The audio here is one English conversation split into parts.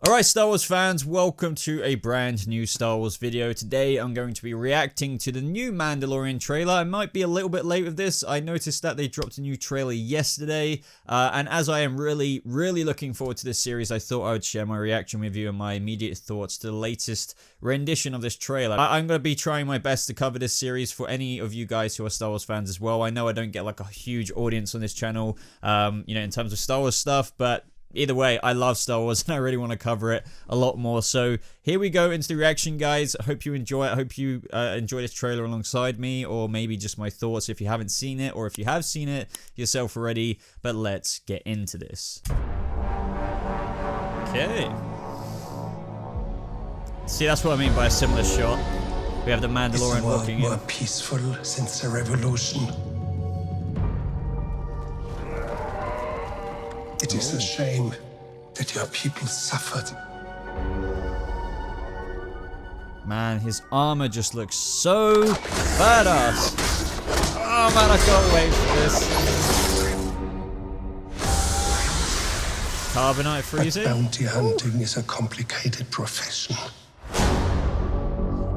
Alright Star Wars fans, welcome to a brand new Star Wars video. Today I'm going to be reacting to the new Mandalorian trailer. I might be a little bit late with this. I noticed that they dropped a new trailer yesterday, and as I am really looking forward to this series, I thought I would share my reaction with you and my immediate thoughts to the latest rendition of this trailer. I'm going to be trying my best to cover this series for any of you guys who are Star Wars fans as well. I know I don't get like a huge audience on this channel, in terms of Star Wars stuff, but either way, I love Star Wars and I really want to cover it a lot more. So here we go into the reaction, guys. I hope you enjoy it. I hope you enjoy this trailer alongside me, or maybe just my thoughts if you haven't seen it, or if you have seen it yourself already. But let's get into this. Okay. See, that's what I mean by a similar shot. We have the Mandalorian walking in. More peaceful since the revolution. It is a shame that your people suffered. Man, his armor just looks so badass. Oh man, I can't wait for this. Carbonite freezing. But bounty hunting is a complicated profession.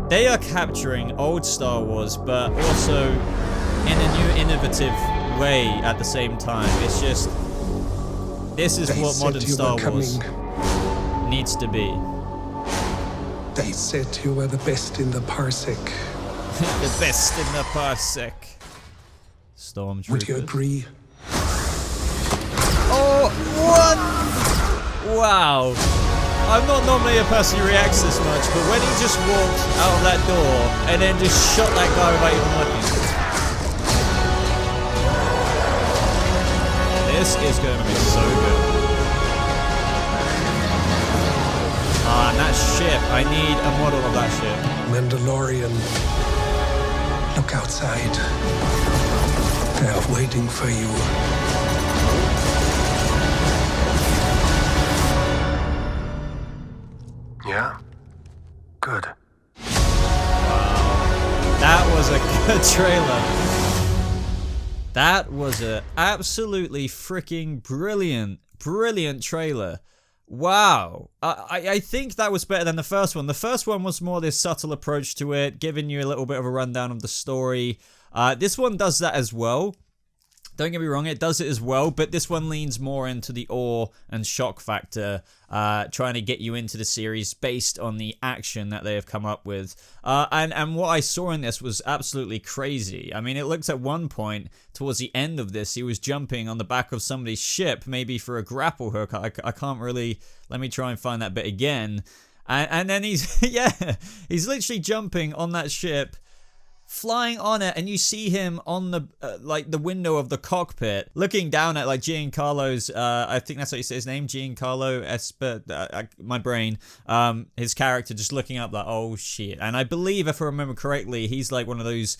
They are capturing old Star Wars, but also in a new, innovative way at the same time. It's just, this is what modern Star Wars needs to be. They said you were the best in the parsec. The best in the parsec. Stormtroopers. Would you agree? Oh, what? Wow. I'm not normally a person who reacts this much, but when he just walked out of that door and then just shot that guy without even looking. This is going to be so good. And that ship, I need a model of that ship. Mandalorian, look outside. They are waiting for you. Yeah? Good. Wow. That was a good trailer. That was a absolutely freaking brilliant trailer. Wow. I think that was better than the first one. The first one was more this subtle approach to it, giving you a little bit of a rundown of the story. This one does that as well. Don't get me wrong, it does it as well, but this one leans more into the awe and shock factor, trying to get you into the series based on the action that they have come up with. And what I saw in this was absolutely crazy. I mean, it looks at one point, towards the end of this, he was jumping on the back of somebody's ship, maybe for a grapple hook. I can't really, let me try and find that bit again. And then he's, yeah, he's literally jumping on that ship, flying on it, and you see him on the like the window of the cockpit, looking down at like Giancarlo's I think that's how you say his name, Giancarlo Esper, my brain, his character just looking up like, oh shit. And I believe, if I remember correctly, he's like one of those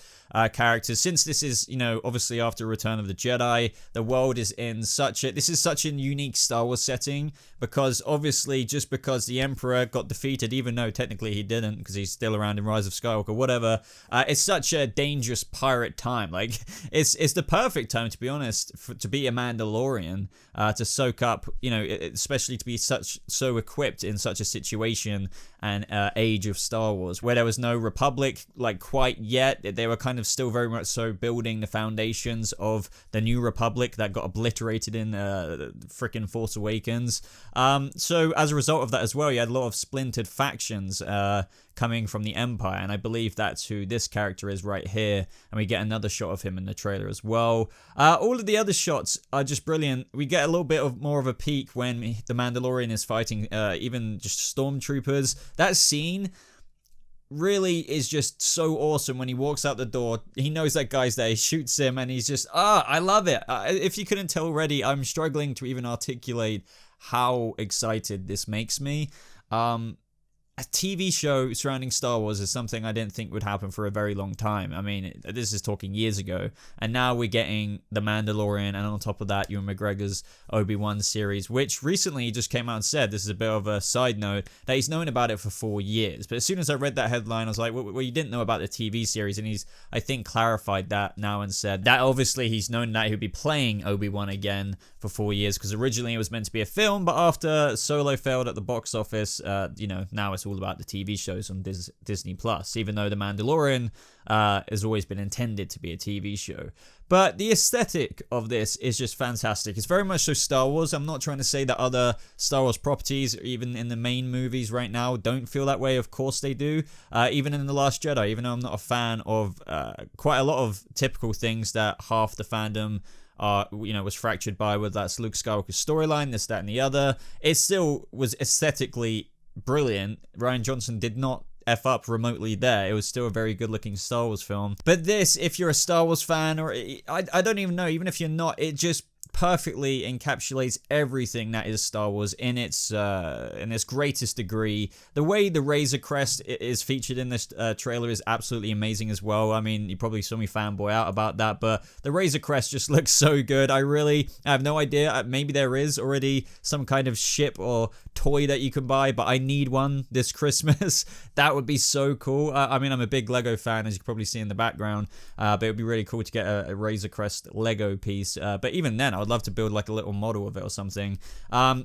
characters, since this is, obviously after Return of the Jedi, the world is in this is such a unique Star Wars setting, because obviously just because the Emperor got defeated, even though technically he didn't, because he's still around in Rise of Skywalker, whatever, it's such a dangerous pirate time. Like, it's the perfect time, to be honest, to be a Mandalorian, to soak up, especially to be so equipped in such a situation and age of Star Wars, where there was no Republic like quite yet. They were kind of still very much so building the foundations of the new Republic that got obliterated in frickin' Force Awakens. So as a result of that as well, you had a lot of splintered factions coming from the Empire, and I believe that's who this character is right here, and we get another shot of him in the trailer as well. All of the other shots are just brilliant. We get a little bit of more of a peek when the Mandalorian is fighting even just stormtroopers. That scene really is just so awesome. When he walks out the door, he knows that guy's there, he shoots him, and he's just, I love it. If you couldn't tell already, I'm struggling to even articulate how excited this makes me. a TV show surrounding Star Wars is something I didn't think would happen for a very long time. I mean, this is talking years ago, and now we're getting The Mandalorian, and on top of that, Ewan McGregor's Obi-Wan series, which recently just came out and said, this is a bit of a side note, that he's known about it for 4 years. But as soon as I read that headline, I was like, well, you didn't know about the TV series, and he's, I think, clarified that now and said that obviously he's known that he'll be playing Obi-Wan again for 4 years, because originally it was meant to be a film, but after Solo failed at the box office, now it's all about the TV shows on Disney Plus, even though The Mandalorian has always been intended to be a TV show. But the aesthetic of this is just fantastic. It's very much so Star Wars. I'm not trying to say that other Star Wars properties, even in the main movies right now, don't feel that way. Of course they do. Even in The Last Jedi, even though I'm not a fan of quite a lot of typical things that half the fandom was fractured by, whether that's Luke Skywalker's storyline, this, that, and the other. It still was aesthetically brilliant. Rian Johnson did not F up remotely there. It was still a very good looking Star Wars film. But this, if you're a Star Wars fan, or I don't even know, even if you're not, it just perfectly encapsulates everything that is Star Wars in its greatest degree. The way the Razor Crest is featured in this trailer is absolutely amazing as well. I mean, you probably saw me fanboy out about that, but the Razor Crest just looks so good. I have no idea. Maybe there is already some kind of ship or toy that you can buy, but I need one this Christmas. That would be so cool. I mean, I'm a big Lego fan, as you can probably see in the background, but it would be really cool to get a Razor Crest Lego piece. But even then, I would love to build like a little model of it or something.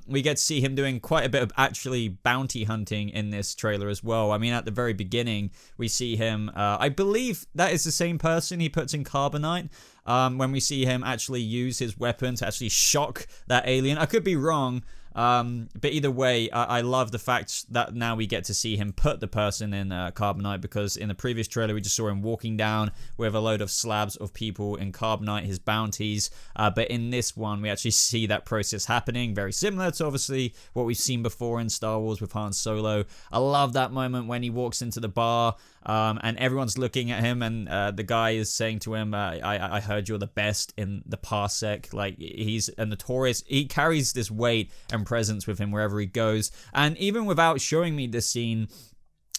We get to see him doing quite a bit of actually bounty hunting in this trailer as well. I mean, at the very beginning, we see him, I believe that is the same person he puts in Carbonite. When we see him actually use his weapon to actually shock that alien. I could be wrong. But either way, I love the fact that now we get to see him put the person in Carbonite, because in the previous trailer we just saw him walking down with a load of slabs of people in Carbonite, his bounties, but in this one we actually see that process happening, very similar to obviously what we've seen before in Star Wars with Han Solo. I love that moment when he walks into the bar and everyone's looking at him, and the guy is saying to him, I heard you're the best in the parsec. Like, he's a notorious, he carries this weight and presence with him wherever he goes. And even without showing me this scene,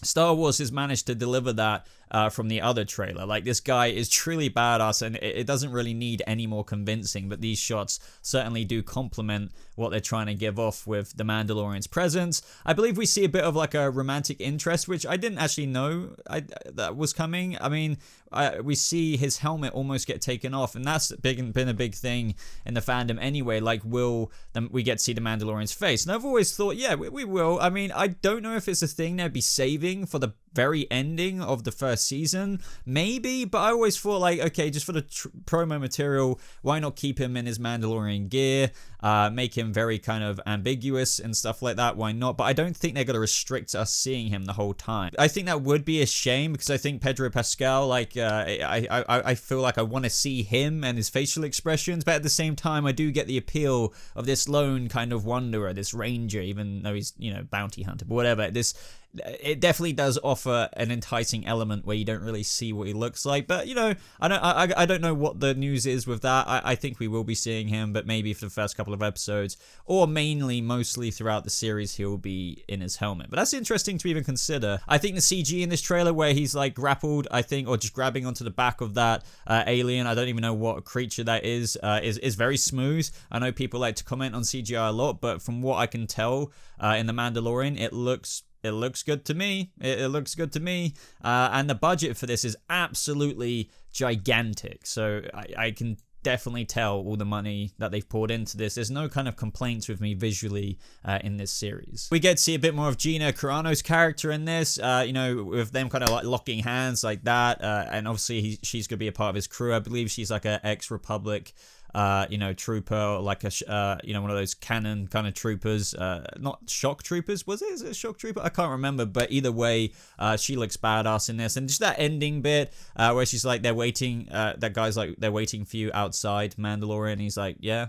Star Wars has managed to deliver that from the other trailer. Like, this guy is truly badass, and it doesn't really need any more convincing, but these shots certainly do complement what they're trying to give off with the Mandalorian's presence. I believe we see a bit of like a romantic interest, which I didn't actually know that was coming. I mean, we see his helmet almost get taken off, and that's been a big thing in the fandom anyway. Like, will we get to see the Mandalorian's face? And I've always thought, yeah, we will. I mean, I don't know if it's a thing they'd be saving for the very ending of the first season, maybe, but I always thought, like, okay, just for the promo material, why not keep him in his Mandalorian gear, make him very kind of ambiguous and stuff like that, why not? But I don't think they're going to restrict us seeing him the whole time. I think that would be a shame, because I think Pedro Pascal, like, I feel like I want to see him and his facial expressions, but at the same time, I do get the appeal of this lone kind of wanderer, this ranger, even though he's, bounty hunter, but whatever, it definitely does offer an enticing element where you don't really see what he looks like. But I don't know what the news is with that. I think we will be seeing him, but maybe for the first couple of episodes, or mostly throughout the series, he'll be in his helmet. But that's interesting to even consider. I think the CG in this trailer, where he's like grappled, I think, or just grabbing onto the back of that alien, I don't even know what creature that is very smooth. I know people like to comment on CGI a lot, but from what I can tell in The Mandalorian, it looks good to me. It looks good to me. And the budget for this is absolutely gigantic. So I can definitely tell all the money that they've poured into this. There's no kind of complaints with me visually in this series. We get to see a bit more of Gina Carano's character in this, with them kind of like locking hands like that. And obviously she's going to be a part of his crew. I believe she's like an ex-Republic trooper, or like a one of those cannon kind of troopers, not shock troopers. Is it a shock trooper? I can't remember, but either way, she looks badass in this. And just that ending bit where she's like, they're waiting, that guy's like, they're waiting for you outside Mandalorian, and he's like, yeah,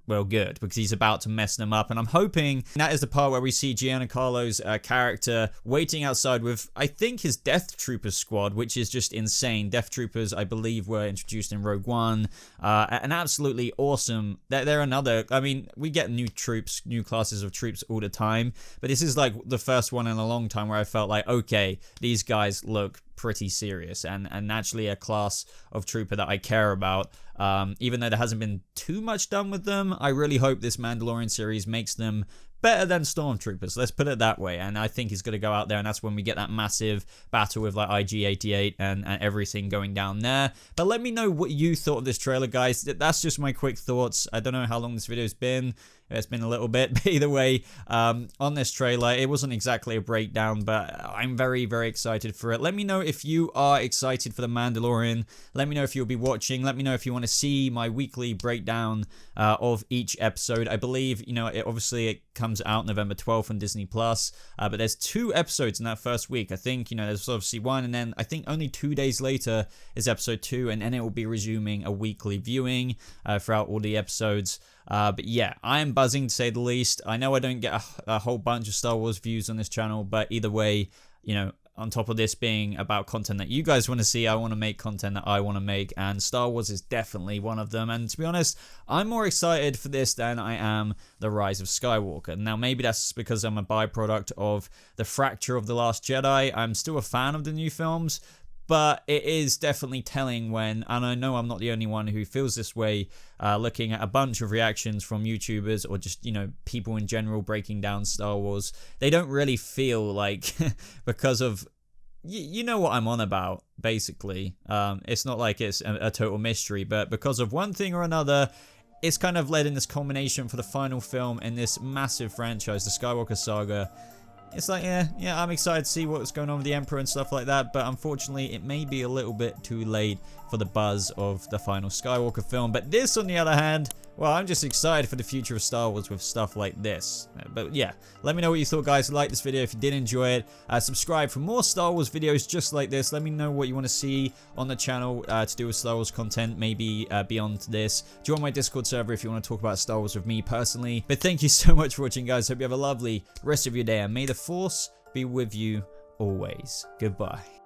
well, good, because he's about to mess them up. And I'm hoping that is the part where we see Gina Carano's character waiting outside with, I think, his Death Troopers squad, which is just insane. Death Troopers, I believe, were introduced in Rogue One, and absolutely awesome. They're another, I mean, we get new troops, new classes of troops all the time, but this is like the first one in a long time where I felt like, okay, these guys look pretty serious and actually a class of trooper that I care about. Even though there hasn't been too much done with them, I really hope this Mandalorian series makes them better than Stormtroopers, let's put it that way. And I think he's going to go out there, and that's when we get that massive battle with like IG-88 and everything going down there. But let me know what you thought of this trailer, guys. That's just my quick thoughts. I don't know how long this video's been. It's been a little bit, but either way, on this trailer, it wasn't exactly a breakdown, but I'm very, very excited for it. Let me know if you are excited for The Mandalorian. Let me know if you'll be watching. Let me know if you want to see my weekly breakdown of each episode. I believe, you know, it comes out November 12th on Disney+, but there's 2 episodes in that first week. I think, you know, there's obviously 1, and then I think only 2 days later is episode 2, and then it will be resuming a weekly viewing throughout all the episodes. But yeah, I am buzzing to say the least. I know I don't get a whole bunch of Star Wars views on this channel, but either way, you know, on top of this being about content that you guys want to see, I want to make content that I want to make, and Star Wars is definitely one of them. And to be honest, I'm more excited for this than I am The Rise of Skywalker. Now, maybe that's because I'm a byproduct of the fracture of The Last Jedi. I'm still a fan of the new films, but it is definitely telling when, and I know I'm not the only one who feels this way, looking at a bunch of reactions from YouTubers or just, you know, people in general breaking down Star Wars. They don't really feel like, because of, you know what I'm on about, basically. It's not like it's a total mystery, but because of one thing or another, it's kind of led in this culmination for the final film in this massive franchise, the Skywalker saga. It's like, yeah, I'm excited to see what's going on with the Emperor and stuff like that, but unfortunately, it may be a little bit too late for the buzz of the final Skywalker film. But this, on the other hand, well, I'm just excited for the future of Star Wars with stuff like this. But yeah, let me know what you thought, guys. Like this video if you did enjoy it. Subscribe for more Star Wars videos just like this. Let me know what you want to see on the channel to do with Star Wars content, maybe beyond this. Join my Discord server if you want to talk about Star Wars with me personally. But thank you so much for watching, guys. Hope you have a lovely rest of your day, and may the Force be with you always. Goodbye.